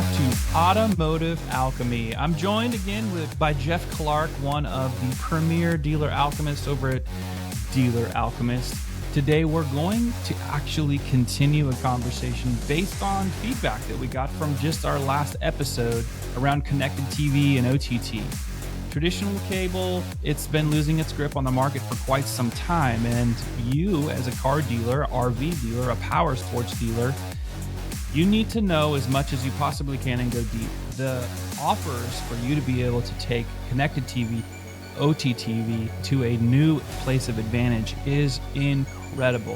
back to Automotive Alchemy. I'm joined again by Jeff Clark, one of the premier Dealer Alchemists over at Dealer Alchemist. Today, we're going to actually continue a conversation based on feedback that we got from just our last episode around connected TV and OTT. Traditional cable, it's been losing its grip on the market for quite some time, and you, as a car dealer, RV dealer, a power sports dealer, you need to know as much as you possibly can and go deep. The offers for you to be able to take connected TV, OTTV to a new place of advantage is incredible.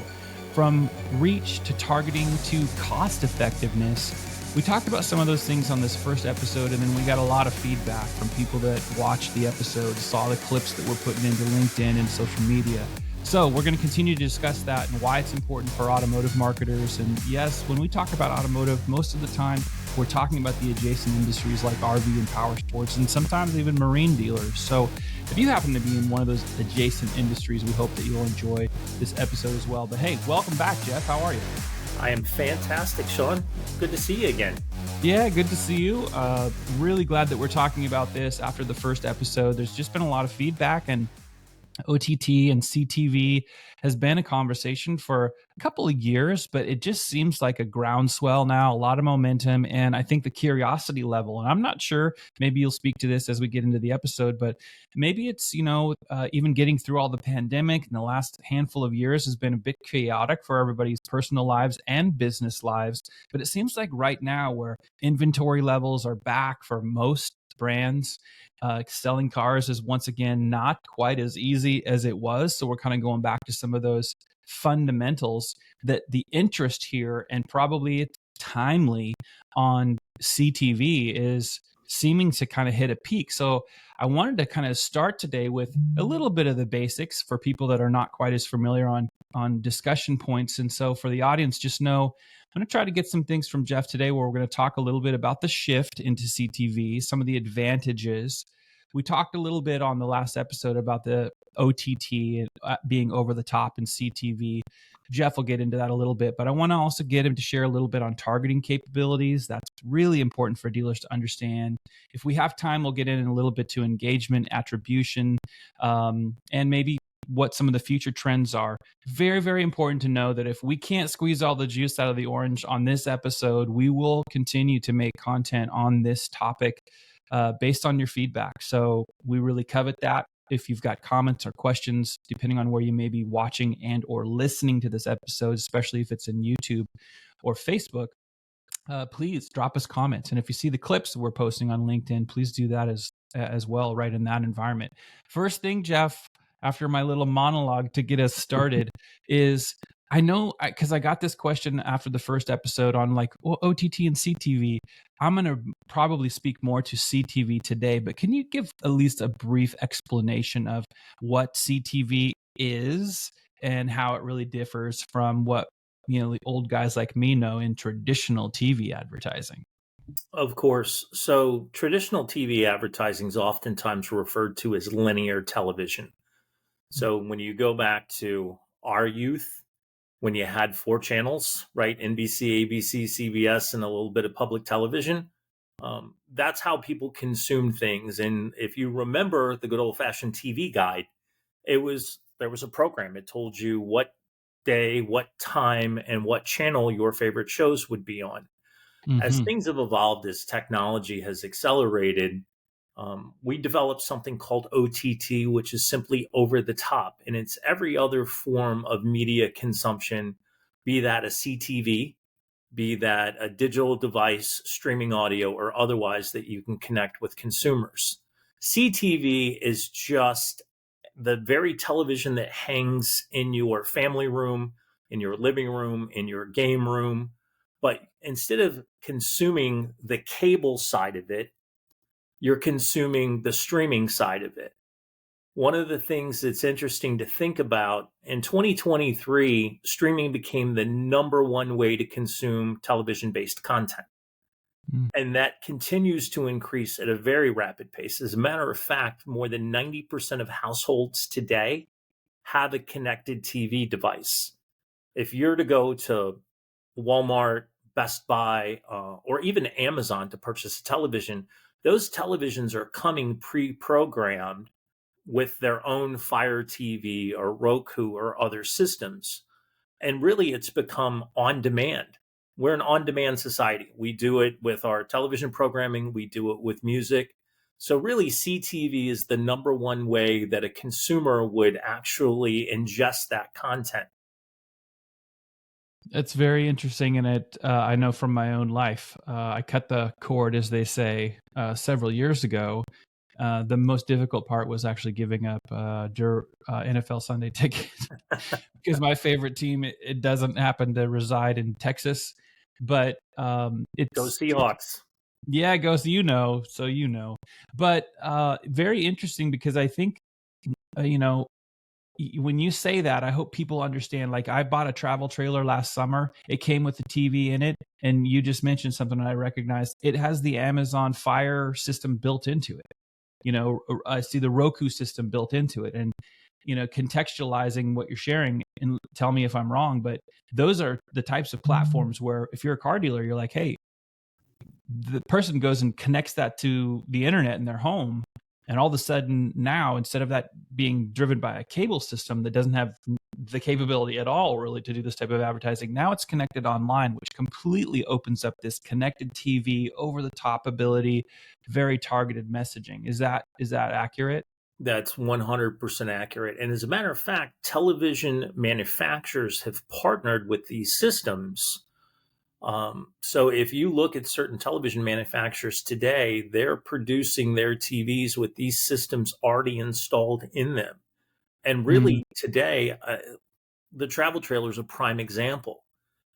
From reach to targeting to cost effectiveness. We talked about some of those things on this first episode, and then we got a lot of feedback from people that watched the episode, saw the clips that we're putting into LinkedIn and social media. So we're going to continue to discuss that and why it's important for automotive marketers. And yes, when we talk about automotive, most of the time we're talking about the adjacent industries like RV and power sports, and sometimes even marine dealers. So if you happen to be in one of those adjacent industries, we hope that you'll enjoy this episode as well. But hey, welcome back, Jeff. How are you? I am fantastic, Sean. Good to see you again. Yeah, good to see you. Really glad that we're talking about this after the first episode. There's just been a lot of feedback, and OTT and CTV has been a conversation for a couple of years, but it just seems like a groundswell now, a lot of momentum, and I think the curiosity level, and I'm not sure, maybe you'll speak to this as we get into the episode, but maybe it's, even getting through all the pandemic in the last handful of years has been a bit chaotic for everybody's personal lives and business lives, but it seems like right now where inventory levels are back for most brands, selling cars is once again not quite as easy as it was. So we're kind of going back to some of those fundamentals that the interest here, and probably it's timely on CTV, is seeming to kind of hit a peak. So I wanted to kind of start today with a little bit of the basics for people that are not quite as familiar on discussion points. And so for the audience, just know I'm going to try to get some things from Jeff today where we're going to talk a little bit about the shift into CTV, some of the advantages. We talked a little bit on the last episode about the OTT being over the top in CTV. Jeff will get into that a little bit, but I want to also get him to share a little bit on targeting capabilities. That's really important for dealers to understand. If we have time, we'll get in a little bit to engagement, attribution, and maybe what some of the future trends are. Very, very important to know that if we can't squeeze all the juice out of the orange on this episode, we will continue to make content on this topic based on your feedback. So we really covet that. If you've got comments or questions, depending on where you may be watching and or listening to this episode, especially if it's in YouTube or Facebook, please drop us comments. And if you see the clips we're posting on LinkedIn, please do that as well, right in that environment. First thing, Jeff, after my little monologue to get us started, is I know, because I got this question after the first episode on OTT and CTV. I'm going to probably speak more to CTV today, but can you give at least a brief explanation of what CTV is and how it really differs from what, the old guys like me know in traditional TV advertising? Of course. So traditional TV advertising is oftentimes referred to as linear television. So when you go back to our youth, when you had 4 channels, right? NBC, ABC, CBS, and a little bit of public television. That's how people consumed things. And if you remember the good old fashioned TV guide, there was a program. It told you what day, what time, and what channel your favorite shows would be on. Mm-hmm. As things have evolved, as technology has accelerated, we developed something called OTT, which is simply over the top. And it's every other form of media consumption, be that a CTV, be that a digital device, streaming audio, or otherwise that you can connect with consumers. CTV is just the very television that hangs in your family room, in your living room, in your game room. But instead of consuming the cable side of it, you're consuming the streaming side of it. One of the things that's interesting to think about, in 2023, streaming became the number one way to consume television-based content. And that continues to increase at a very rapid pace. As a matter of fact, more than 90% of households today have a connected TV device. If you're to go to Walmart, Best Buy, or even Amazon to purchase a television, those televisions are coming pre-programmed with their own Fire TV or Roku or other systems. And really, it's become on demand. We're an on demand society. We do it with our television programming, we do it with music. So, really, CTV is the number one way that a consumer would actually ingest that content. It's very interesting, and I know from my own life. I cut the cord, as they say, several years ago. The most difficult part was actually giving up NFL Sunday ticket because my favorite team, it doesn't happen to reside in Texas, but Go it's Seahawks. yeah, goes so but very interesting because I think when you say that, I hope people understand. Like, I bought a travel trailer last summer. It came with the TV in it, and you just mentioned something that I recognized. It has the Amazon Fire system built into it. I see the Roku system built into it, and contextualizing what you're sharing, and tell me if I'm wrong, but those are the types of platforms where if you're a car dealer, you're like, hey, the person goes and connects that to the internet in their home, and all of a sudden now, instead of that being driven by a cable system that doesn't have the capability at all really to do this type of advertising, now it's connected online, which completely opens up this connected TV, over the top ability, very targeted messaging. Is that accurate? That's 100% accurate. And as a matter of fact, television manufacturers have partnered with these systems. So if you look at certain television manufacturers today, they're producing their TVs with these systems already installed in them. And really, today, the travel trailer is a prime example.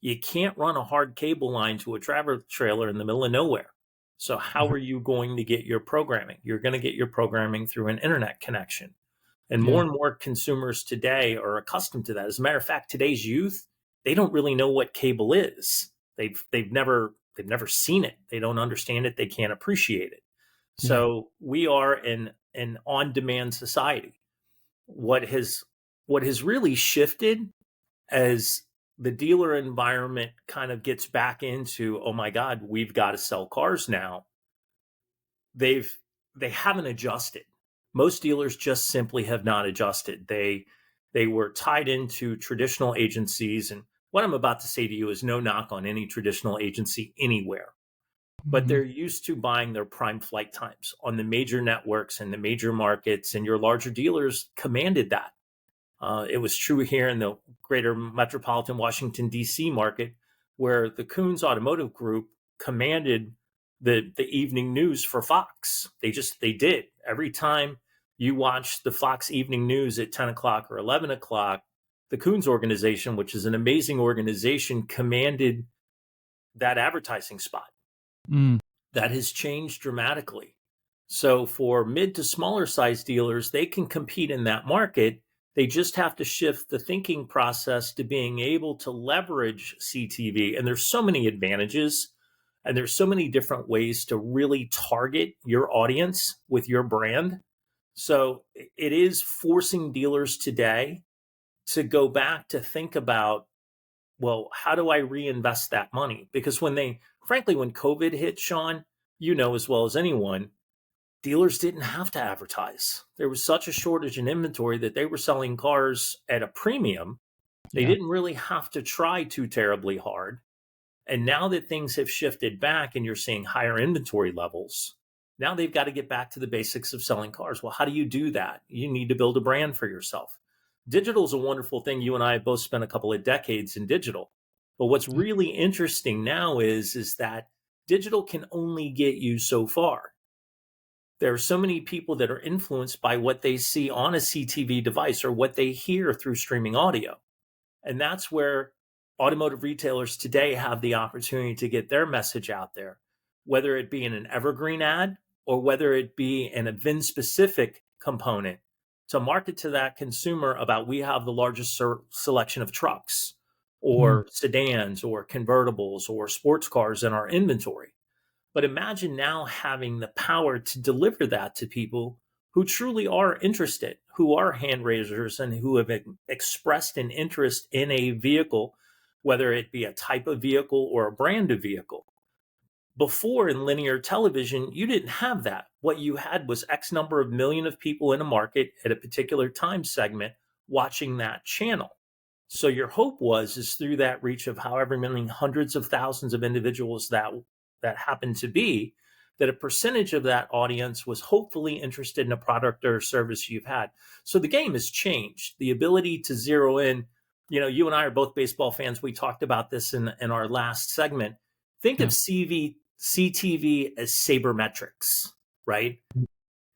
You can't run a hard cable line to a travel trailer in the middle of nowhere. So how are you going to get your programming? You're going to get your programming through an internet connection. And more and more consumers today are accustomed to that. As a matter of fact, today's youth, they don't really know what cable is. They've never seen it. They don't understand it. They can't appreciate it. So we are in an on-demand society. What has really shifted as the dealer environment kind of gets back into, oh my God, we've got to sell cars now. They haven't adjusted. Most dealers just simply have not adjusted. They were tied into traditional agencies, and what I'm about to say to you is no knock on any traditional agency anywhere. But they're used to buying their prime flight times on the major networks and the major markets, and your larger dealers commanded that. It was true here in the greater metropolitan Washington, D.C. market, where the Coons Automotive Group commanded the evening news for Fox. They did. Every time you watch the Fox evening news at 10 o'clock or 11 o'clock, the Coons organization, which is an amazing organization, commanded that advertising spot. That has changed dramatically. So for mid to smaller size dealers, they can compete in that market. They just have to shift the thinking process to being able to leverage CTV. And there's so many advantages, and there's so many different ways to really target your audience with your brand. So it is forcing dealers today to go back to think about, well, how do I reinvest that money? Because when COVID hit, Sean, you know as well as anyone, dealers didn't have to advertise. There was such a shortage in inventory that they were selling cars at a premium. They didn't really have to try too terribly hard. And now that things have shifted back and you're seeing higher inventory levels, now they've got to get back to the basics of selling cars. Well, how do you do that? You need to build a brand for yourself. Digital is a wonderful thing. You and I have both spent a couple of decades in digital. But what's really interesting now is that digital can only get you so far. There are so many people that are influenced by what they see on a CTV device or what they hear through streaming audio. And that's where automotive retailers today have the opportunity to get their message out there, whether it be in an evergreen ad or whether it be in a VIN-specific component, to market to that consumer about, we have the largest selection of trucks or sedans or convertibles or sports cars in our inventory. But imagine now having the power to deliver that to people who truly are interested, who are hand raisers, and who have expressed an interest in a vehicle whether it be a type of vehicle or a brand of vehicle. Before in linear television, you didn't have that. What you had was X number of million of people in a market at a particular time segment watching that channel. So your hope is through that reach of however many hundreds of thousands of individuals that happened to be, that a percentage of that audience was hopefully interested in a product or service you've had. So the game has changed. The ability to zero in, you and I are both baseball fans. We talked about this in our last segment. Think of CTV as sabermetrics, right?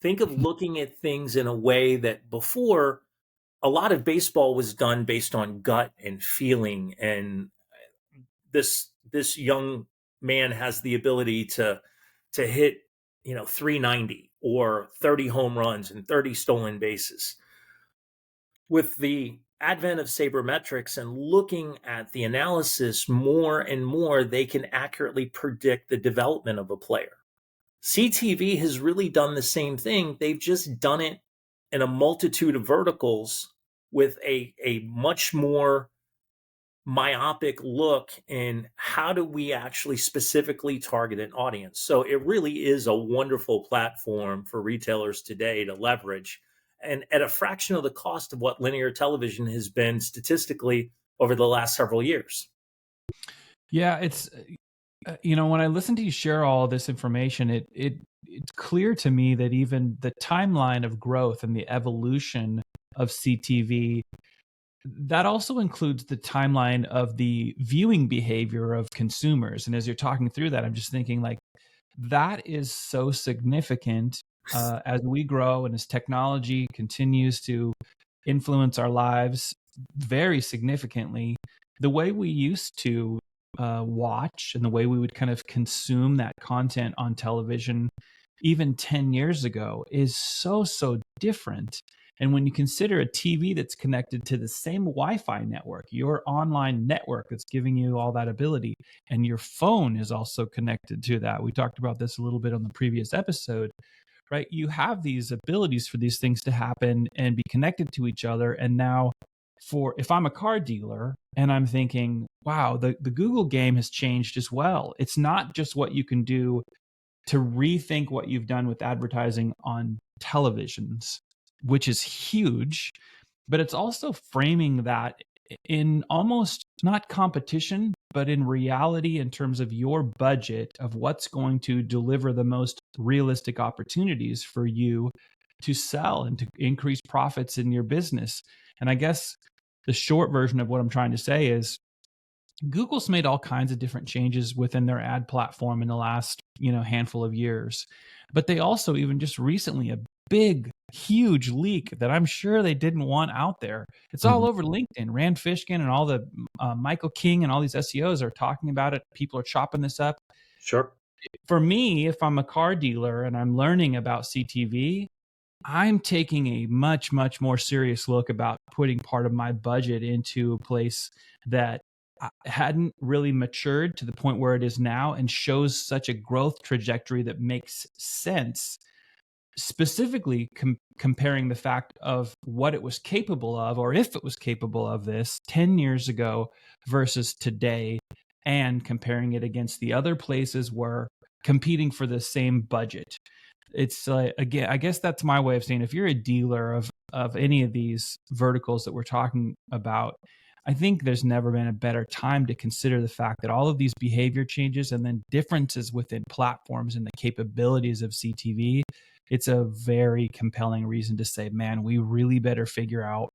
Think of looking at things in a way that before, a lot of baseball was done based on gut and feeling. And this young man has the ability to hit, 390 or 30 home runs and 30 stolen bases. With the advent of sabermetrics and looking at the analysis more and more, they can accurately predict the development of a player. CTV has really done the same thing. They've just done it in a multitude of verticals with a much more myopic look in how do we actually specifically target an audience. So it really is a wonderful platform for retailers today to leverage, and at a fraction of the cost of what linear television has been statistically over the last several years. Yeah, it's when I listen to you share all this information, it's clear to me that even the timeline of growth and the evolution of CTV, that also includes the timeline of the viewing behavior of consumers. And as you're talking through that, I'm just thinking like that is so significant as we grow and as technology continues to influence our lives very significantly. The way we used to watch and the way we would kind of consume that content on television even 10 years ago is so different. And when you consider a TV that's connected to the same Wi-Fi network, your online network that's giving you all that ability, and your phone is also connected to that. We talked about this a little bit on the previous episode, right? You have these abilities for these things to happen and be connected to each other. And now if I'm a car dealer and I'm thinking, wow, the Google game has changed as well. It's not just what you can do to rethink what you've done with advertising on televisions, which is huge, but it's also framing that in almost not competition, but in reality in terms of your budget of what's going to deliver the most realistic opportunities for you to sell and to increase profits in your business. And I guess the short version of what I'm trying to say is Google's made all kinds of different changes within their ad platform in the last, handful of years. But they also even just recently a big, huge leak that I'm sure they didn't want out there. It's all over LinkedIn. Rand Fishkin and all the Michael King and all these SEOs are talking about it. People are chopping this up. Sure. For me, if I'm a car dealer and I'm learning about CTV, I'm taking a much, much more serious look about putting part of my budget into a place that hadn't really matured to the point where it is now and shows such a growth trajectory that makes sense, specifically comparing the fact of what it was capable of, or if it was capable of this 10 years ago versus today, and comparing it against the other places where competing for the same budget. It's again, I guess that's my way of saying if you're a dealer of any of these verticals that we're talking about, I think there's never been a better time to consider the fact that all of these behavior changes and then differences within platforms and the capabilities of CTV, it's a very compelling reason to say, man, we really better figure out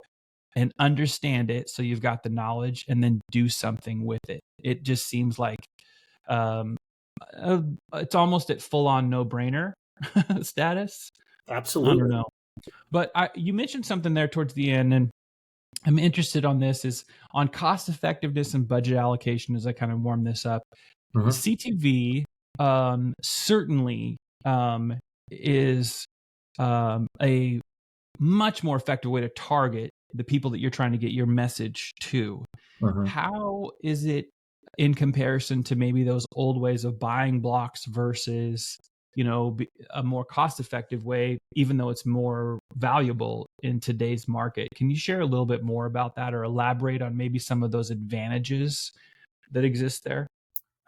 and understand it so you've got the knowledge and then do something with it. It just seems like it's almost at full-on no-brainer status. Absolutely. I don't know. But you mentioned something there towards the end, and I'm interested on this is on cost effectiveness and budget allocation as I kind of warm this up. CTV certainly is a much more effective way to target the people that you're trying to get your message to. How is it in comparison to maybe those old ways of buying blocks versus a more cost effective way, even though it's more valuable in today's market. Can you share a little bit more about that, or elaborate on maybe some of those advantages that exist there?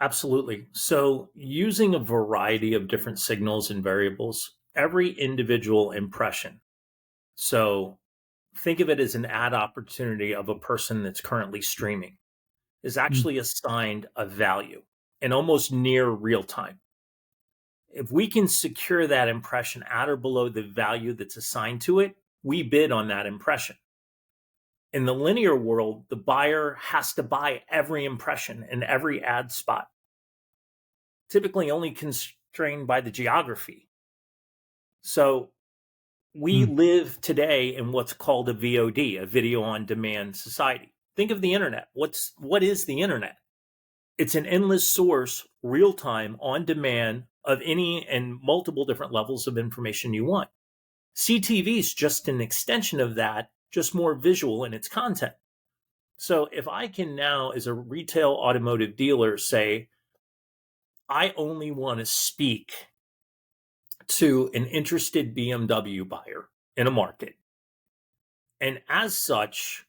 Absolutely. So, using a variety of different signals and variables, every individual impression. So, think of it as an ad opportunity of a person that's currently streaming is Mm, actually assigned a value in almost near real time. If we can secure that impression at or below the value that's assigned to it, we bid on that impression. In the linear world, the buyer has to buy every impression in every ad spot, typically only constrained by the geography. So we mm, live today in what's called a VOD, a video on demand society. Think of the internet. What is the internet? It's an endless source, real time, on demand of any and multiple different levels of information you want. CTV is just an extension of that, just more visual in its content. So if I can now, as a retail automotive dealer, say, I only want to speak to an interested BMW buyer in a market. And as such,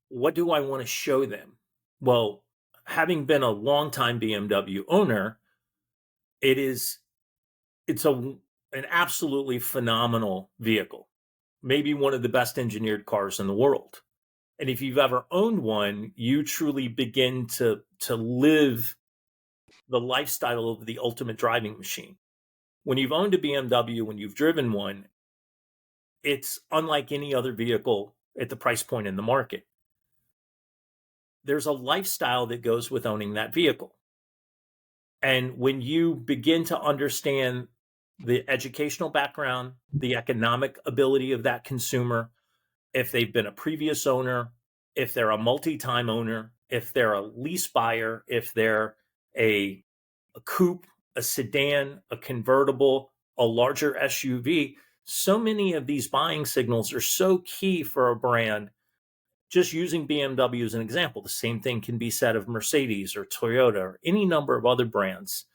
what do I want to show them? Well, having been a longtime BMW owner, it is it's an absolutely phenomenal vehicle, maybe one of the best engineered cars in the world. And if you've ever owned one, you truly begin to live the lifestyle of the ultimate driving machine. When you've owned a BMW, when you've driven one, it's unlike any other vehicle at the price point in the market. There's a lifestyle that goes with owning that vehicle. And when you begin to understand the educational background, the economic ability of that consumer, if they've been a previous owner, if they're a multi-time owner, if they're a lease buyer, if they're a coupe, a sedan, a convertible, a larger SUV, so many of these buying signals are so key for a brand. Just using BMW as an example, the same thing can be said of Mercedes or Toyota or any number of other brands.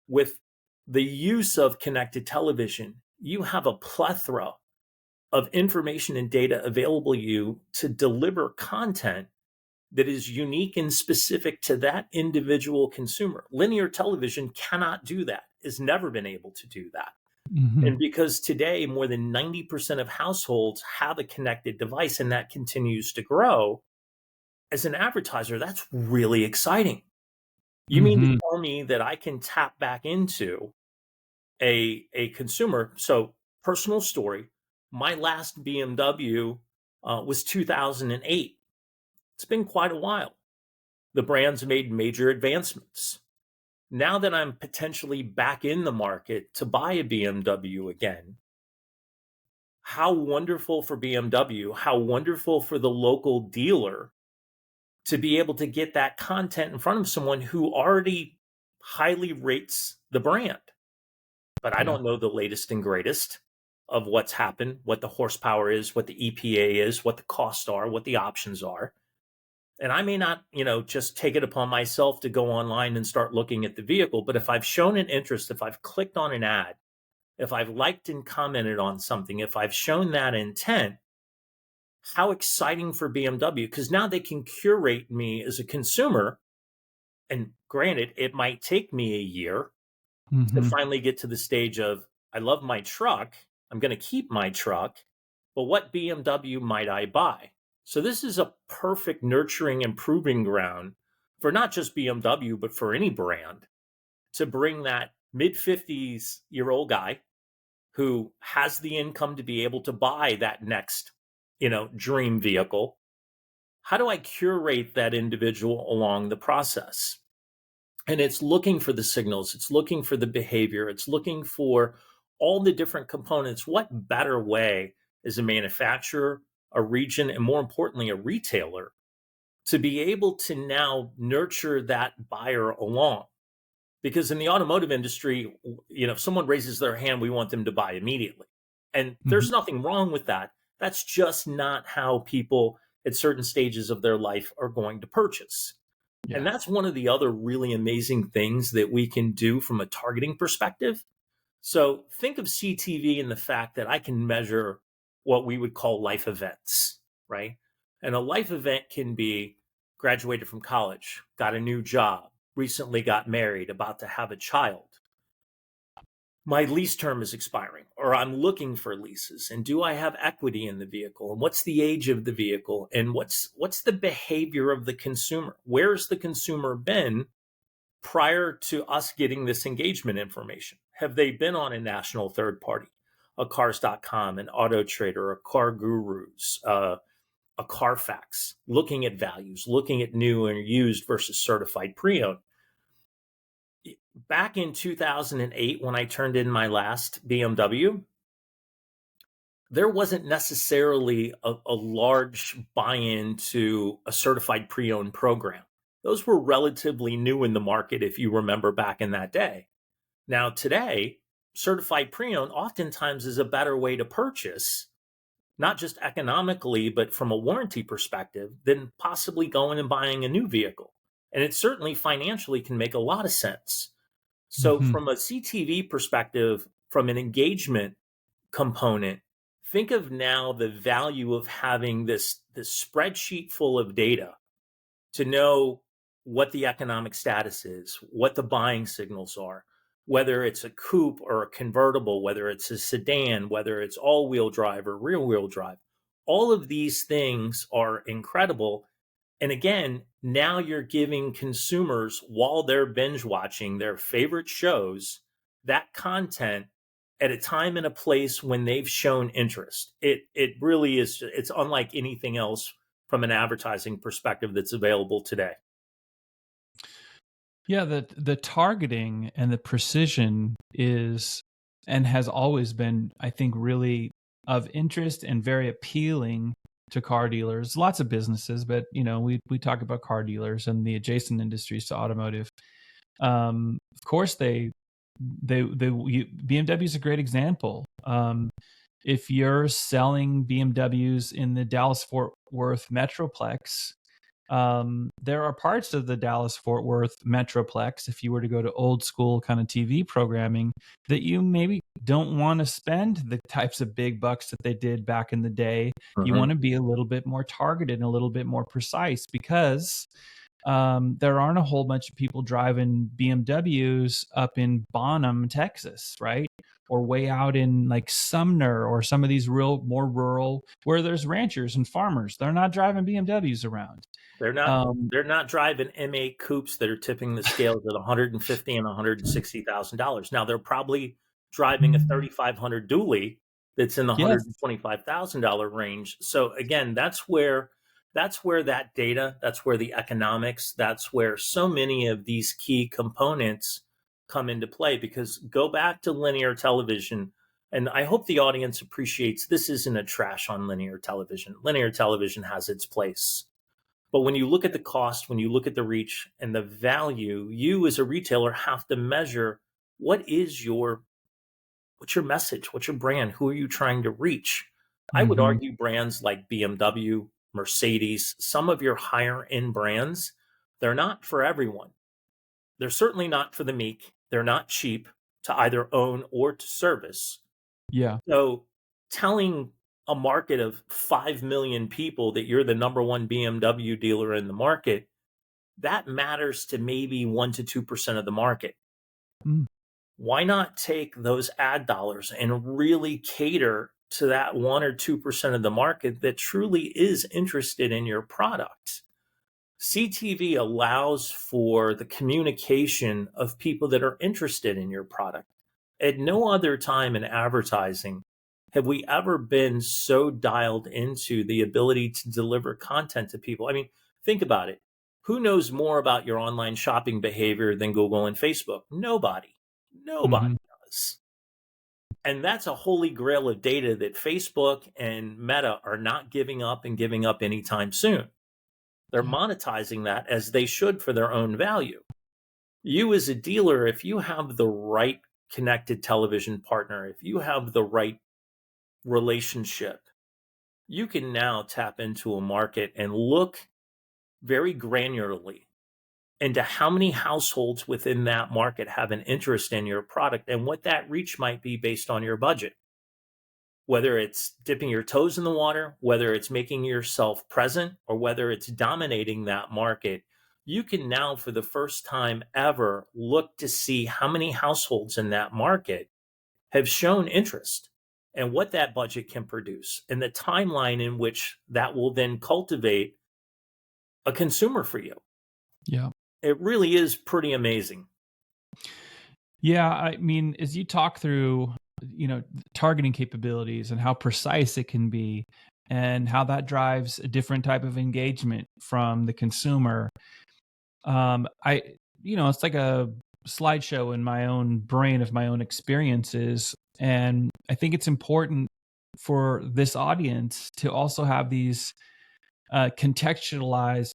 With the use of connected television, you have a plethora of information and data available to you to deliver content that is unique and specific to that individual consumer. Linear television cannot do that, has never been able to do that. mhm. And because today more than 90% of households have a connected device and that continues to grow, as an advertiser, that's really exciting. You mean to Mhm. tell me that I can tap back into a consumer? So, personal story, my last BMW was 2008. It's been quite a while. The brand's made major advancements. Now that I'm potentially back in the market to buy a BMW again, how wonderful for BMW, how wonderful for the local dealer to be able to get that content in front of someone who already highly rates the brand. But I Yeah. don't know the latest and greatest of what's happened, what the horsepower is, what the EPA is, what the costs are, what the options are. And I may not, just take it upon myself to go online and start looking at the vehicle. But if I've shown an interest, if I've clicked on an ad, if I've liked and commented on something, if I've shown that intent, how exciting for BMW, because now they can curate me as a consumer. And granted, it might take me a year to Mhm. finally get to the stage of, I love my truck. I'm going to keep my truck, but what BMW might I buy? So this is a perfect nurturing and proving ground for not just BMW, but for any brand to bring that mid 50s-year-old guy who has the income to be able to buy that next, dream vehicle. How do I curate that individual along the process? And it's looking for the signals, it's looking for the behavior, it's looking for all the different components. What better way as a manufacturer, a region, and more importantly, a retailer to be able to now nurture that buyer along? Because in the automotive industry, if someone raises their hand, we want them to buy immediately. And there's Mhm. nothing wrong with that. That's just not how people at certain stages of their life are going to purchase. And Yeah. that's one of the other really amazing things that we can do from a targeting perspective. So think of CTV and the fact that I can measure what we would call life events, right? And a life event can be graduated from college, got a new job, recently got married, about to have a child. My lease term is expiring, or I'm looking for leases. And do I have equity in the vehicle? And what's the age of the vehicle? And what's the behavior of the consumer? Where's the consumer been prior to us getting this engagement information? Have they been on a national third party, a cars.com, an auto trader, a car gurus, a Carfax, looking at values, looking at new and used versus certified pre-owned? Back in 2008, when I turned in my last BMW, there wasn't necessarily a large buy-in to a certified pre-owned program. Those were relatively new in the market, if you remember back in that day. Now, today, certified pre-owned oftentimes is a better way to purchase, not just economically, but from a warranty perspective, than possibly going and buying a new vehicle. And it certainly financially can make a lot of sense. So, Hmm. from a CTV perspective, from an engagement component, think of now the value of having this spreadsheet full of data to know what the economic status is, what the buying signals are, whether it's a coupe or a convertible, whether it's a sedan, whether it's all-wheel drive or rear-wheel drive. All of these things are incredible. And again, now you're giving consumers, while they're binge watching their favorite shows, that content at a time and a place when they've shown interest. It really is, it's unlike anything else from an advertising perspective that's available today. Yeah, the targeting and the precision is and has always been, I think, really of interest and very appealing to car dealers. Lots of businesses, but we talk about car dealers and the adjacent industries to automotive. Of course, BMW is a great example. If you're selling BMWs in the Dallas Fort Worth Metroplex, there are parts of the Dallas Fort Worth Metroplex, if you were to go to old school kind of TV programming, that you maybe don't want to spend the types of big bucks that they did back in the day. You Mhm. want to be a little bit more targeted and a little bit more precise, because there aren't a whole bunch of people driving BMWs up in Bonham, Texas, right? Or way out in like Sumner or some of these real more rural where there's ranchers and farmers. They're not driving BMWs around. They're not Um, they're not driving M8 coupes that are tipping the scales at 150 and $160,000. Now they're probably driving a 3500 dually that's in the yes. $125,000 range. So again, that's where that data, that's where the economics, that's where so many of these key components come into play. Because go back to linear television, and I hope the audience appreciates this isn't a trash on linear television. Linear television has its place. But when you look at the cost, when you look at the reach and the value, you as a retailer have to measure what's your message, what's your brand, who are you trying to reach? I would Hmm. argue brands like BMW, Mercedes, some of your higher end brands, they're not for everyone. They're certainly not for the meek. They're not cheap to either own or to service. Yeah. So telling a market of 5 million people that you're the number one BMW dealer in the market, that matters to maybe 1 to 2% of the market. Mm. Why not take those ad dollars and really cater to that 1 or 2% of the market that truly is interested in your product? CTV allows for the communication of people that are interested in your product. At no other time in advertising have we ever been so dialed into the ability to deliver content to people. I mean, think about it. Who knows more about your online shopping behavior than Google and Facebook? Nobody. Hmm. Nobody does. And that's a holy grail of data that Facebook and Meta are not giving up and giving up anytime soon. They're Yeah. monetizing that as they should for their own value. You, as a dealer, if you have the right connected television partner, if you have the right relationship, you can now tap into a market and look very granularly into how many households within that market have an interest in your product and what that reach might be based on your budget. Whether it's dipping your toes in the water, whether it's making yourself present, or whether it's dominating that market, you can now, for the first time ever, look to see how many households in that market have shown interest and what that budget can produce and the timeline in which that will then cultivate a consumer for you. Yeah. It really is pretty amazing. Yeah, I mean, as you talk through, targeting capabilities and how precise it can be and how that drives a different type of engagement from the consumer, it's like a slideshow in my own brain of my own experiences. And I think it's important for this audience to also have these contextualized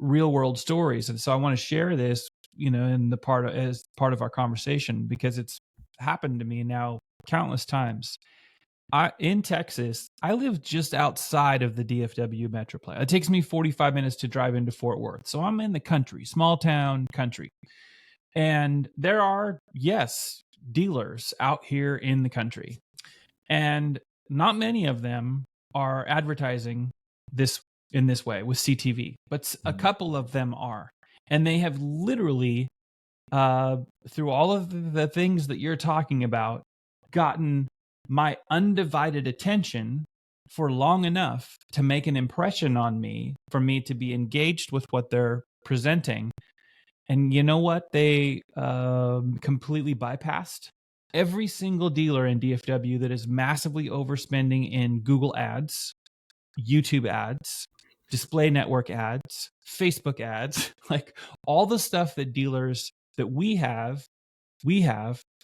real world stories. And so I want to share this, in as part of our conversation, because it's happened to me now countless times. In Texas, I live just outside of the DFW metroplex. It takes me 45 minutes to drive into Fort Worth. So I'm in the country, small town country. And there are, yes, dealers out here in the country. And not many of them are advertising this in this way with CTV, but a couple of them are. And they have literally, through all of the things that you're talking about, gotten my undivided attention for long enough to make an impression on me, for me to be engaged with what they're presenting. And you know what? They completely bypassed every single dealer in DFW that is massively overspending in Google ads, YouTube ads, display network ads, Facebook ads, like all the stuff that dealers that we have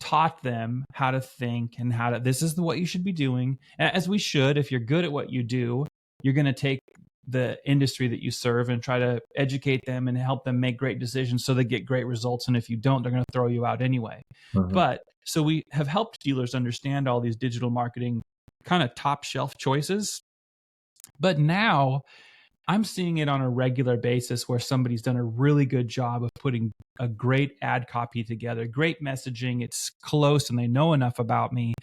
taught them how to think and this is what you should be doing, as we should. If you're good at what you do, you're going to take the industry that you serve and try to educate them and help them make great decisions so they get great results. And if you don't, they're going to throw you out anyway. But so we have helped dealers understand all these digital marketing kind of top shelf choices. But now I'm seeing it on a regular basis where somebody's done a really good job of putting a great ad copy together, great messaging. It's close and they know enough about me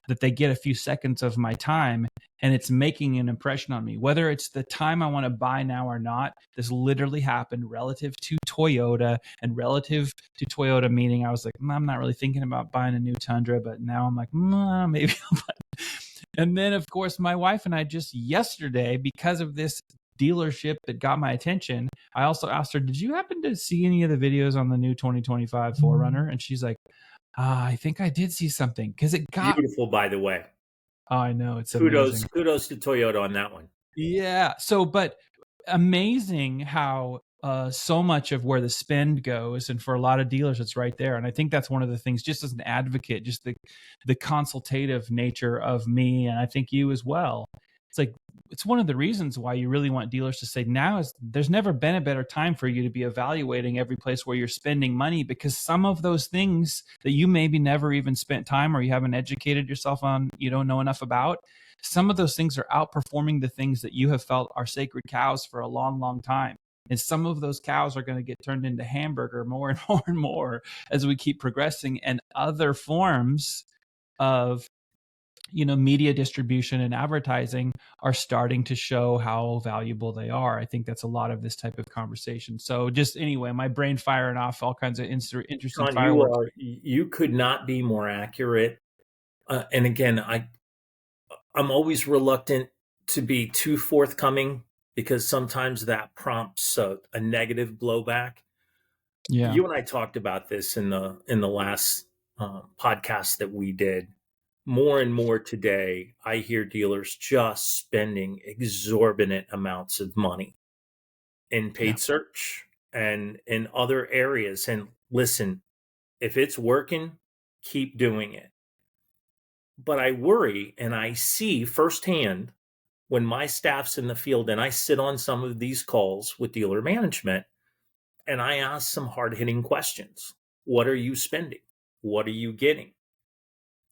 that they get a few seconds of my time and it's making an impression on me. Whether it's the time I want to buy now or not, this literally happened relative to Toyota, and relative to Toyota meaning I was like, I'm not really thinking about buying a new Tundra, but now I'm like, maybe I'll buy. And then of course, my wife and I just yesterday, because of this dealership that got my attention, I also asked her, did you happen to see any of the videos on the new 2025 4Runner? And she's like, I think I did see something, because it got beautiful, by the way. Oh, I know, it's amazing. Kudos to Toyota on that one. Yeah. So, but amazing how so much of where the spend goes, and for a lot of dealers, it's right there. And I think that's one of the things, just as an advocate, just the consultative nature of me, and I think you as well. It's like, it's one of the reasons why you really want dealers to say there's never been a better time for you to be evaluating every place where you're spending money, because some of those things that you maybe never even spent time or you haven't educated yourself on, you don't know enough about, some of those things are outperforming the things that you have felt are sacred cows for a long, long time. And some of those cows are going to get turned into hamburger more and more and more as we keep progressing, and other forms of media distribution and advertising are starting to show how valuable they are. I think that's a lot of this type of conversation. So just anyway, my brain firing off all kinds of interesting Sean, fireworks. you could not be more accurate. And again, I'm always reluctant to be too forthcoming, because sometimes that prompts a negative blowback. Yeah. You and I talked about this in the last podcast that we did. More and more today, I hear dealers just spending exorbitant amounts of money in paid search and in other areas. And listen, if it's working, keep doing it. But I worry, and I see firsthand when my staff's in the field and I sit on some of these calls with dealer management and I ask some hard-hitting questions. What are you spending? What are you getting?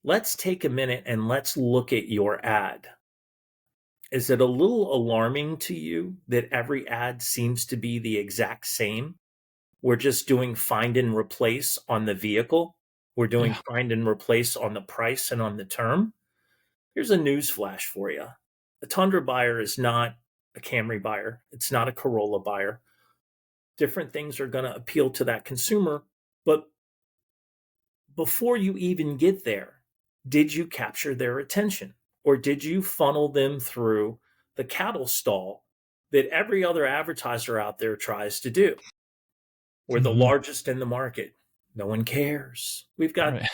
Let's take a minute and let's look at your ad. Is it a little alarming to you that every ad seems to be the exact same? we're just doing find and replace on the vehicle. We're doing Yeah. find and replace on the price and on the term. Here's a news flash for you. A Tundra buyer is not a Camry buyer. It's not a Corolla buyer. Different things are going to appeal to that consumer. But before you even get there, did you capture their attention? Or did you funnel them through the cattle stall that every other advertiser out there tries to do? We're the Mhm. largest in the market. No one cares. Right.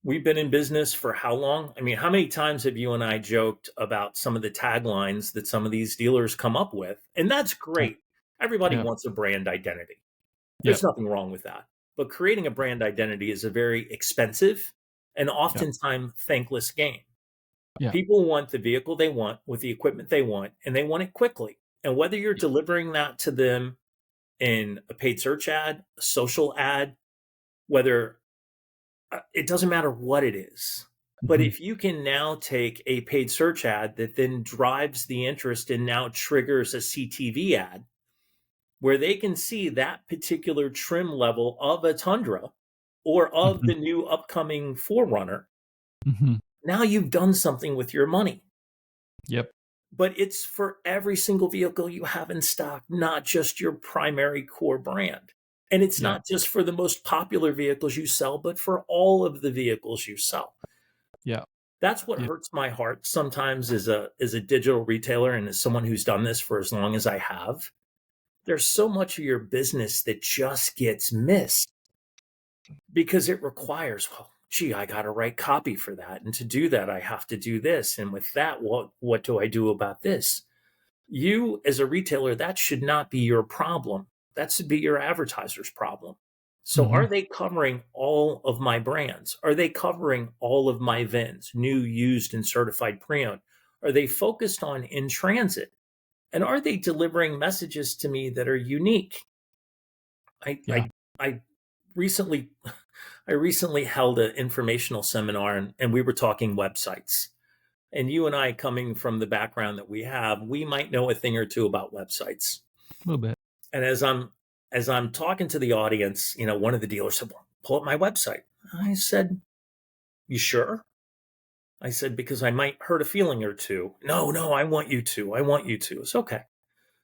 We've been in business for how long? I mean, how many times have you and I joked about some of the taglines that some of these dealers come up with? And that's Yeah. great. Everybody Yeah. wants a brand identity. There's Yep. nothing wrong with that. But creating a brand identity is a very expensive and Yep. oftentimes thankless game. Yeah. People want the vehicle they want with the equipment they want, and they want it quickly. And whether you're Yeah. delivering that to them in a paid search ad, a social ad, whether it doesn't matter what it is. But Mhm. if you can now take a paid search ad that then drives the interest and now triggers a CTV ad where they can see that particular trim level of a Tundra or of Mhm. the new upcoming Forerunner, Mhm. now you've done something with your money. Yep. But it's for every single vehicle you have in stock, not just your primary core brand. And it's Yeah. not just for the most popular vehicles you sell, but for all of the vehicles you sell. Yeah. That's what Yeah. hurts my heart sometimes as a digital retailer and as someone who's done this for as long as I have. There's so much of your business that just gets missed because it requires, well, gee, I got to write copy for that. And to do that, I have to do this. And with that, what do I do about this? You, as a retailer, that should not be your problem. That should be your advertiser's problem. So, are Mhm. they covering all of my brands? Are they covering all of my VINs, new, used, and certified pre owned? Are they focused on in transit? And are they delivering messages to me that are unique? I, Yeah. I, I recently, I recently held an informational seminar and we were talking websites. And you and I, coming from the background that we have, we might know a thing or two about websites. A little bit. And as I'm talking to the audience, one of the dealers said, well, pull up my website. I said, you sure? I said, because I might hurt a feeling or two. No, I want you to. I want you to. It's okay.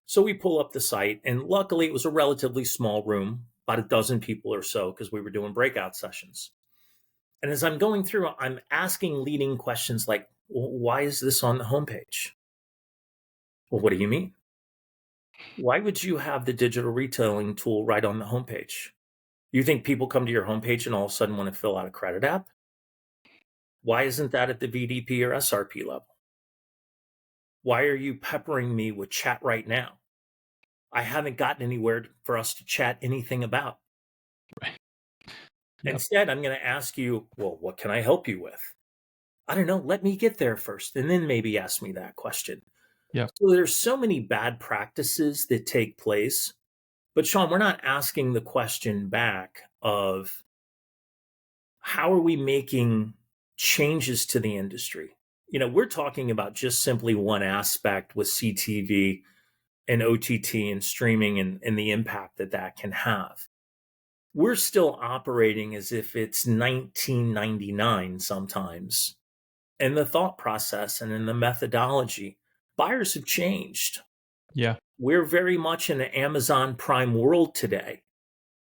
So we pull up the site, and luckily it was a relatively small room, about a dozen people or so, because we were doing breakout sessions. And as I'm going through, I'm asking leading questions like, well, why is this on the homepage? Well, what do you mean? Why would you have the digital retailing tool right on the homepage? You think people come to your homepage and all of a sudden want to fill out a credit app? Why isn't that at the VDP or SRP level? Why are you peppering me with chat right now? I haven't gotten anywhere for us to chat anything about. Right. Yep. Instead, I'm going to ask you, well, what can I help you with? I don't know. Let me get there first and then maybe ask me that question. Yep. So there's so many bad practices that take place. But Sean, we're not asking the question back of how are we making changes to the industry? We're talking about just simply one aspect with CTV and OTT and streaming and the impact that that can have. We're still operating as if it's 1999 sometimes. And the thought process and in the methodology, buyers have changed. Yeah. We're very much in an Amazon Prime world today.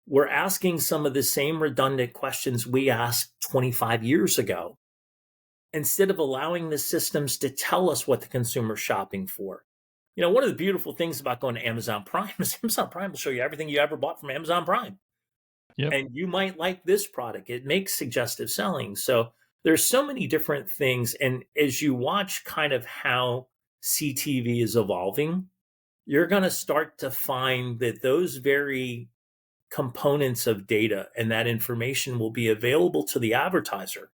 We're asking some of the same redundant questions we asked 25 years ago instead of allowing the systems to tell us what the consumer's shopping for. One of the beautiful things about going to Amazon Prime is Amazon Prime will show you everything you ever bought from Amazon Prime. Yep. And you might like this product. It makes suggestive selling. So there's so many different things. And as you watch kind of how CTV is evolving, you're going to start to find that those very components of data and that information will be available to the advertiser.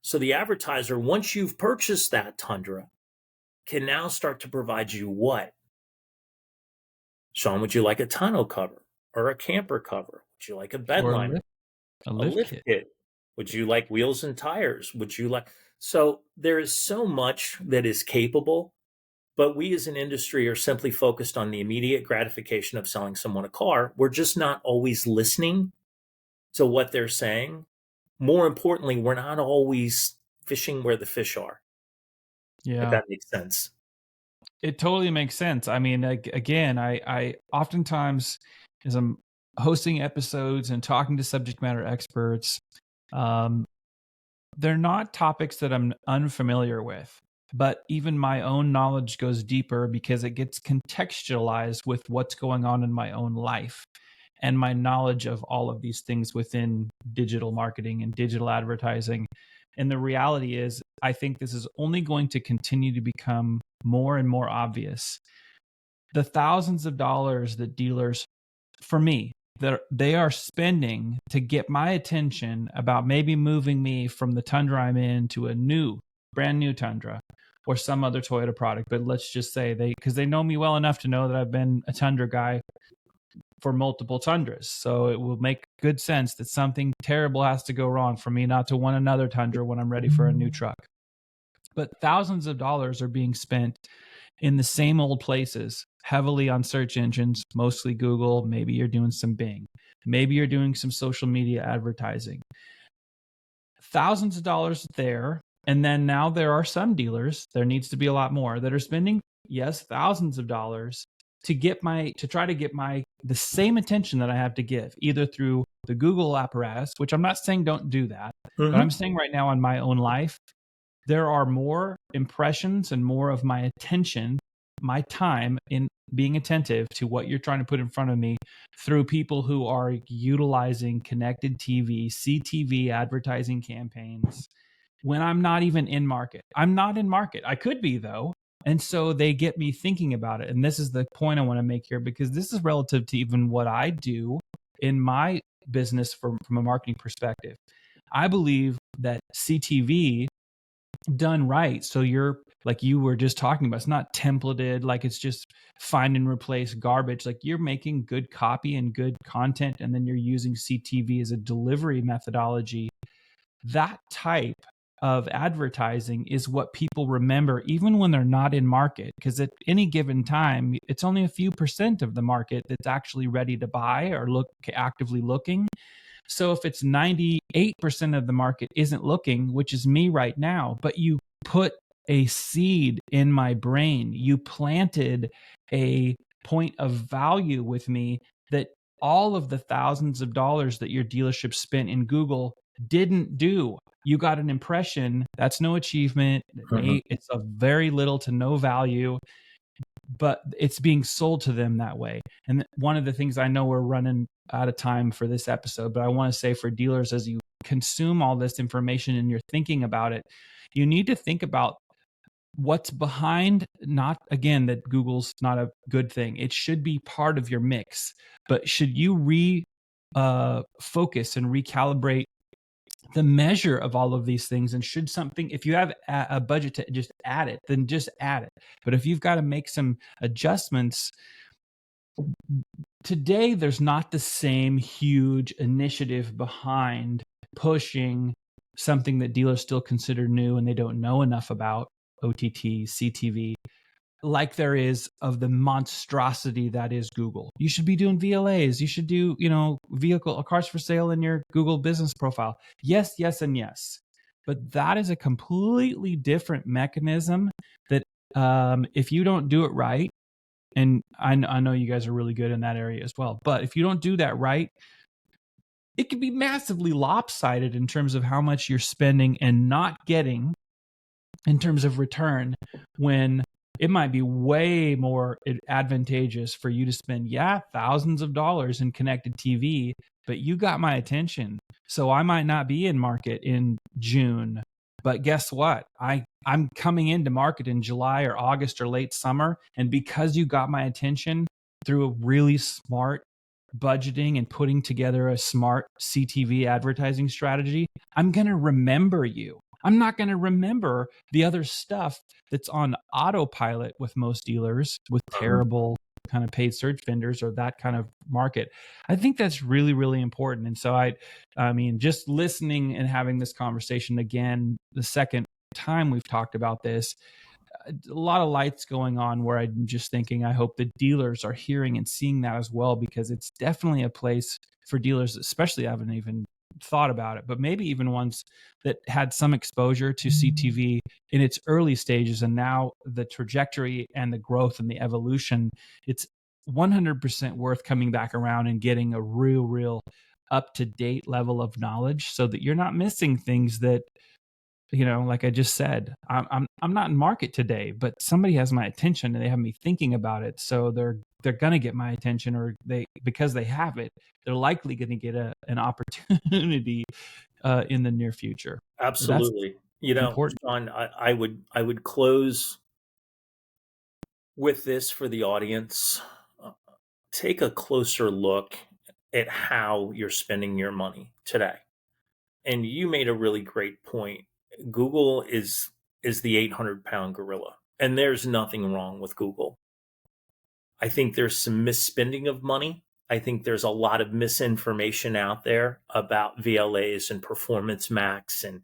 So the advertiser, once you've purchased that Tundra, can now start to provide you what? Sean, would you like a tonneau cover or a camper cover? Would you like a bed Or liner? a A lift lift kit. kit? Would you like wheels and tires? Would you like? So there is so much that is capable. But we as an industry are simply focused on the immediate gratification of selling someone a car. We're just not always listening to what they're saying. More importantly, we're not always fishing where the fish are, if Yeah. that makes sense. It totally makes sense. I mean, like, again, I oftentimes, as I'm hosting episodes and talking to subject matter experts, um, they're not topics that I'm unfamiliar with, but even my own knowledge goes deeper because it gets contextualized with what's going on in my own life and my knowledge of all of these things within digital marketing and digital advertising. And the reality is, I think this is only going to continue to become more and more obvious. The thousands of dollars that dealers, for me, that they are spending to get my attention about maybe moving me from the Tundra I'm in to a brand new Tundra or some other Toyota product. But let's just say because they know me well enough to know that I've been a Tundra guy for multiple Tundras. So it will make good sense that something terrible has to go wrong for me not to want another Tundra when I'm ready for a new truck. But thousands of dollars are being spent in the same old places, heavily on search engines, mostly Google. Maybe you're doing some Bing. Maybe you're doing some social media advertising. Thousands of dollars there. And then now there are some dealers, there needs to be a lot more, that are spending, yes, thousands of dollars to try to get the same attention that I have to give, either through the Google apparatus, which I'm not saying don't do that, but I'm saying right now in my own life, there are more impressions and more of my attention, my time in being attentive to what you're trying to put in front of me through people who are utilizing connected TV, CTV advertising campaigns when I'm not even in market. I'm not in market. I could be, though. And so they get me thinking about it. And this is the point I want to make here, because this is relative to even what I do in my business from a marketing perspective. I believe that CTV done right, so you're, like you were just talking about, it's not templated, like it's just find and replace garbage. Like, you're making good copy and good content, and then you're using CTV as a delivery methodology. That type of advertising is what people remember even when they're not in market, because at any given time it's only a few percent of the market that's actually ready to buy or actively looking. So if it's 98% of the market isn't looking, which is me right now, but you put a seed in my brain, you planted a point of value with me that all of the thousands of dollars that your dealership spent in Google didn't do. You got an impression. That's no achievement. It's a very little to no value, but it's being sold to them that way. And one of the things, I know we're running out of time for this episode, but I want to say for dealers, as you consume all this information and you're thinking about it, you need to think about what's behind. Not, again, that Google's not a good thing. It should be part of your mix, but should you focus and recalibrate the measure of all of these things? And should something, if you have a budget to just add it, then just add it. But if you've got to make some adjustments, today there's not the same huge initiative behind pushing something that dealers still consider new and they don't know enough about, OTT, CTV, like there is of the monstrosity that is Google. You should be doing VLAs. You should do, cars for sale in your Google business profile. Yes, yes, and yes. But that is a completely different mechanism that if you don't do it right, and I know you guys are really good in that area as well, but if you don't do that right, it can be massively lopsided in terms of how much you're spending and not getting in terms of return, when it might be way more advantageous for you to spend, thousands of dollars in connected TV, but you got my attention. So I might not be in market in June, but guess what? I'm coming into market in July or August or late summer. And because you got my attention through a really smart budgeting and putting together a smart CTV advertising strategy, I'm going to remember you. I'm not going to remember the other stuff that's on autopilot with most dealers, with terrible kind of paid search vendors or that kind of market. I think that's really, really important. And so I mean, just listening and having this conversation again, the second time we've talked about this, a lot of lights going on where I'm just thinking I hope the dealers are hearing and seeing that as well, because it's definitely a place for dealers, especially I haven't even thought about it, but maybe even ones that had some exposure to CTV in its early stages, and now the trajectory and the growth and the evolution, it's 100% worth coming back around and getting a real up to date level of knowledge so that you're not missing things that, like I just said, I'm not in market today, but somebody has my attention and they have me thinking about it. So they're gonna get my attention, or because they have it, they're likely going to get an opportunity in the near future. That's Absolutely. important. Sean, I would close with this for the audience. Uh, Take a closer look at how you're spending your money today. And you made a really great point. Google is the 800-pound gorilla, and there's nothing wrong with Google. I think there's some misspending of money. I think there's a lot of misinformation out there about VLAs and Performance Max, and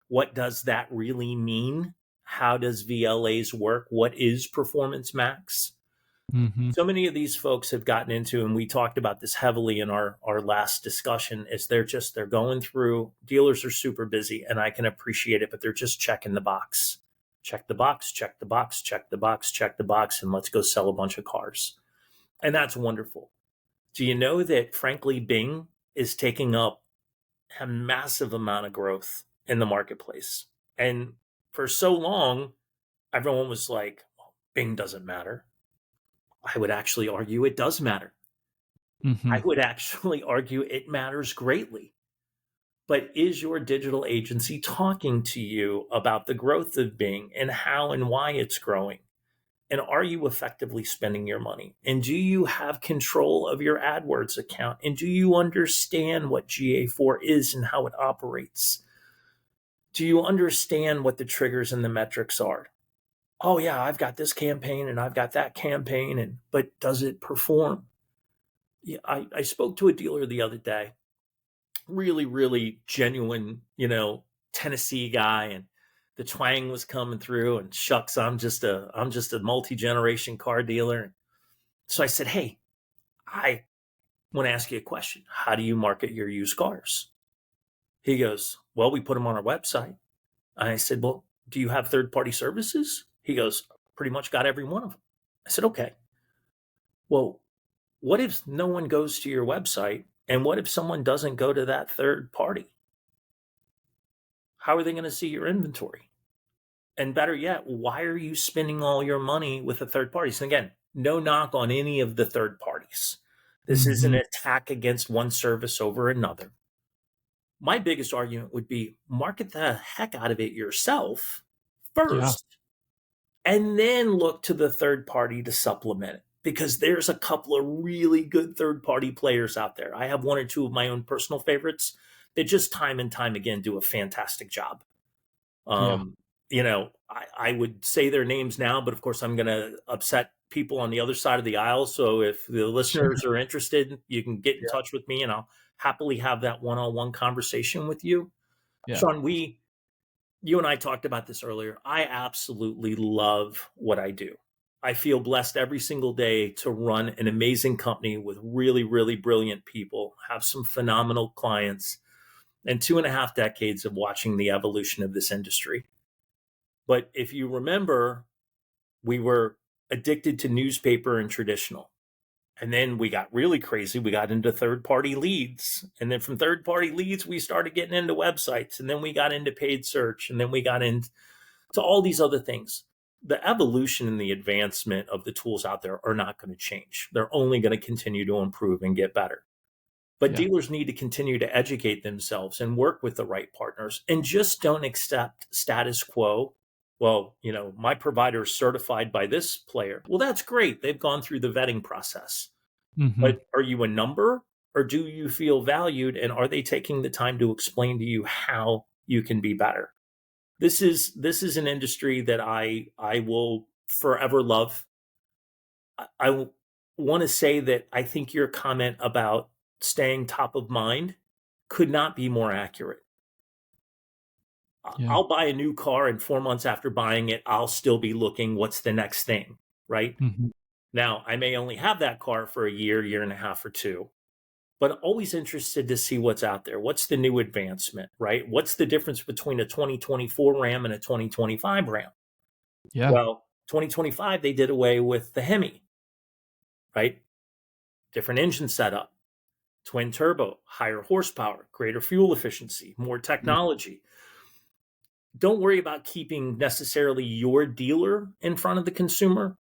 what does that really mean? How does VLAs work? What is Performance Max? Hmm. So many of these folks have gotten into, and we talked about this heavily in our last discussion, is they're going through, dealers are super busy, and I can appreciate it, but they're just checking the box. Check the box, check the box, check the box, check the box, and let's go sell a bunch of cars. And that's wonderful. Do you know that, frankly, Bing is taking up a massive amount of growth in the marketplace? And for so long, everyone was like, Bing doesn't matter. I would actually argue it does matter. Hmm. I would actually argue it matters greatly. But is your digital agency talking to you about the growth of Bing and how and why it's growing? And are you effectively spending your money? And do you have control of your AdWords account? And do you understand what GA4 is and how it operates? Do you understand what the triggers and the metrics are? Oh yeah, I've got this campaign and I've got that campaign, but does it perform? Yeah, I spoke to a dealer the other day, really genuine, Tennessee guy, and the twang was coming through, and shucks, I'm just a multi-generation car dealer. So I said, hey, I want to ask you a question. How do you market your used cars? He goes, well, we put them on our website. I said, well, do you have third-party services? He goes, pretty much got every one of them. I said, okay, well, what if no one goes to your website? And what if someone doesn't go to that third party? How are they going to see your inventory? And better yet, why are you spending all your money with the third parties? And again, no knock on any of the third parties. This is an Hmm. attack against one service over another. My biggest argument would be market the heck out of it yourself Yeah. first, and then look to the third party to supplement it, because there's a couple of really good third party players out there. I have one or two of my own personal favorites that just time and time again do a fantastic job. Yeah. Um, I would say their names now, but of course I'm going to upset people on the other side of the aisle. So if the Sure. listeners are interested, you can get in Yeah. touch with me and I'll happily have that one-on-one conversation with you. Yeah. Sean, you and I talked about this earlier. I absolutely love what I do. I feel blessed every single day to run an amazing company with really brilliant people, have some phenomenal clients, and 2.5 decades of watching the evolution of this industry. But if you remember, we were addicted to newspaper and traditional. And then we got really crazy. We got into third party leads. And then from third party leads, we started getting into websites. And then we got into paid search. And then we got into all these other things. The evolution and the advancement of the tools out there are not going to change. They're only going to continue to improve and get better. But Yeah. dealers need to continue to educate themselves and work with the right partners, and just don't accept status quo. Well, my provider is certified by this player. Well, that's great. They've gone through the vetting process. Hmm. But are you a number, or do you feel valued? And are they taking the time to explain to you how you can be better? This is an industry that I will forever love. I want to say that I think your comment about staying top of mind could not be more accurate. Yeah. I'll buy a new car, and 4 months after buying it, I'll still be looking, what's the next thing, right? Hmm. Now, I may only have that car for a year and a half or two, but always interested to see what's out there. What's the new advancement, right? What's the difference between a 2024 Ram and a 2025 Ram? Yeah. Well, 2025, they did away with the Hemi, right? Different engine setup, twin turbo, higher horsepower, greater fuel efficiency, more technology. Don't worry about keeping necessarily your dealer in front of the consumer.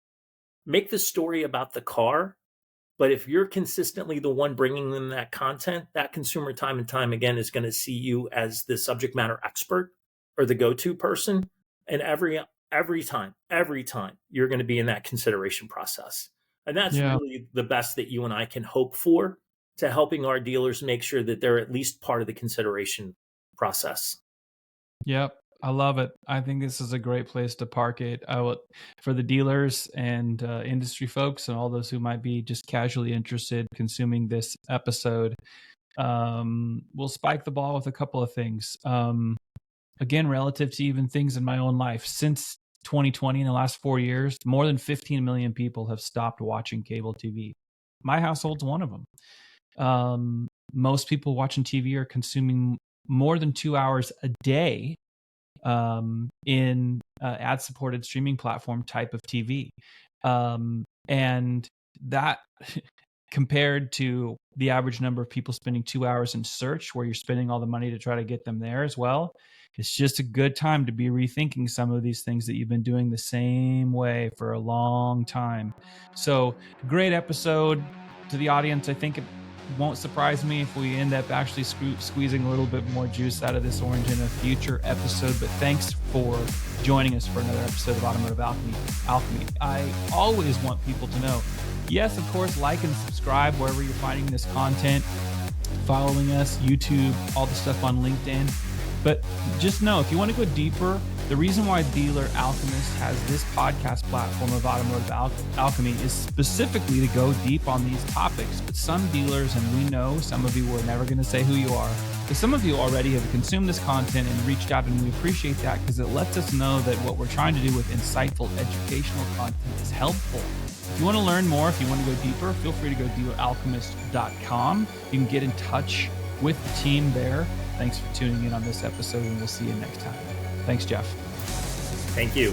Make the story about the car. But if you're consistently the one bringing them that content, that consumer time and time again is going to see you as the subject matter expert or the go-to person. And every time, you're going to be in that consideration process. And that's Yeah. really the best that you and I can hope for, to helping our dealers make sure that they're at least part of the consideration process. Yep. I love it. I think this is a great place to park it. For the dealers and industry folks and all those who might be just casually interested consuming this episode. We'll spike the ball with a couple of things. Again, relative to even things in my own life, since 2020, in the last 4 years, more than 15 million people have stopped watching cable TV. My household's one of them. Most people watching TV are consuming more than 2 hours a day in ad-supported streaming platform type of TV. And that compared to the average number of people spending 2 hours in search, where you're spending all the money to try to get them there as well, it's just a good time to be rethinking some of these things that you've been doing the same way for a long time. So, great episode. To the audience, I think it won't surprise me if we end up actually squeezing a little bit more juice out of this orange in a future episode. But thanks for joining us for another episode of Automotive Alchemy. I always want people to know, yes, of course, like and subscribe wherever you're finding this content, following us, YouTube, all the stuff on LinkedIn. But just know, if you want to go deeper, the reason why Dealer Alchemist has this podcast platform of Automotive Alchemy is specifically to go deep on these topics. But some dealers, and we know some of you, are never going to say who you are, but some of you already have consumed this content and reached out, and we appreciate that because it lets us know that what we're trying to do with insightful educational content is helpful. If you want to learn more, if you want to go deeper, feel free to go to dealeralchemist.com. You can get in touch with the team there. Thanks for tuning in on this episode, and we'll see you next time. Thanks, Jeff. Thank you.